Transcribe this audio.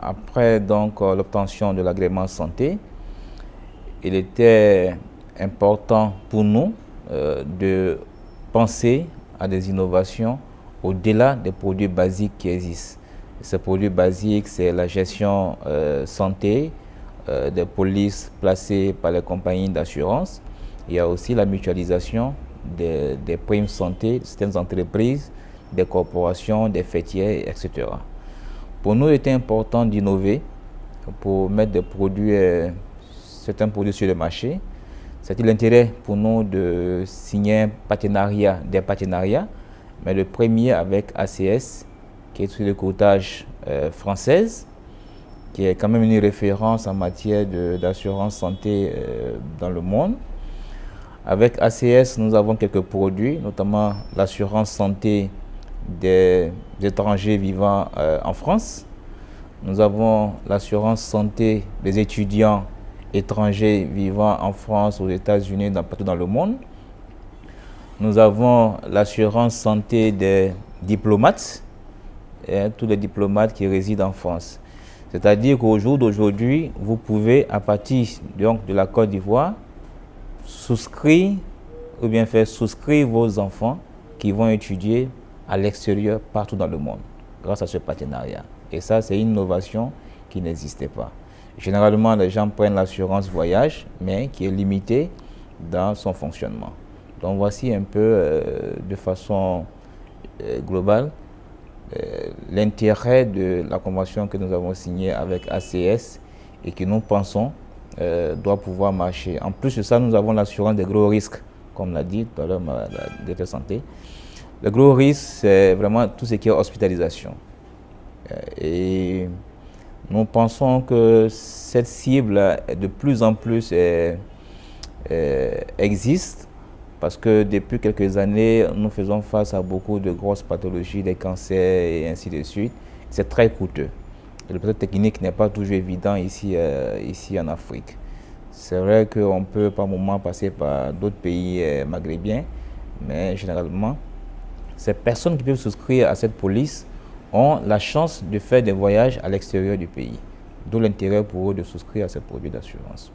après donc l'obtention de l'agrément santé, il était important pour nous de penser à des innovations au-delà des produits basiques qui existent. Ces produits basiques, c'est la gestion santé, des polices placées par les compagnies d'assurance. Il y a aussi la mutualisation des primes santé de certaines entreprises, des corporations, des fêtières, etc. Pour nous, il était important d'innover pour mettre certains produits sur le marché. C'était l'intérêt pour nous de signer des partenariats, mais le premier avec ACS, qui est sur le courtage française, qui est quand même une référence en matière d'assurance santé dans le monde. Avec ACS, nous avons quelques produits, notamment l'assurance santé des étrangers vivant en France. Nous avons l'assurance santé des étudiants étrangers vivant en France, aux États-Unis, partout dans le monde. Nous avons l'assurance santé des diplomates, tous les diplomates qui résident en France. C'est-à-dire qu'au jour d'aujourd'hui, vous pouvez, à partir donc, de la Côte d'Ivoire, souscrire ou bien faire souscrire vos enfants qui vont étudier à l'extérieur partout dans le monde grâce à ce partenariat. Et ça, c'est une innovation qui n'existait pas. Généralement, les gens prennent l'assurance voyage, mais qui est limitée dans son fonctionnement. Donc voici un peu de façon globale l'intérêt de la convention que nous avons signée avec ACS et que nous pensons doit pouvoir marcher. En plus de ça, nous avons l'assurance des gros risques, comme l'a dit tout à l'heure la directrice santé. Le gros risque, c'est vraiment tout ce qui est hospitalisation. Et nous pensons que cette cible de plus en plus existe parce que depuis quelques années, nous faisons face à beaucoup de grosses pathologies, des cancers et ainsi de suite. C'est très coûteux. Et le plateau technique n'est pas toujours évident ici en Afrique. C'est vrai qu'on peut par moment passer par d'autres pays maghrébiens, mais généralement, ces personnes qui peuvent souscrire à cette police ont la chance de faire des voyages à l'extérieur du pays. D'où l'intérêt pour eux de souscrire à ces produits d'assurance.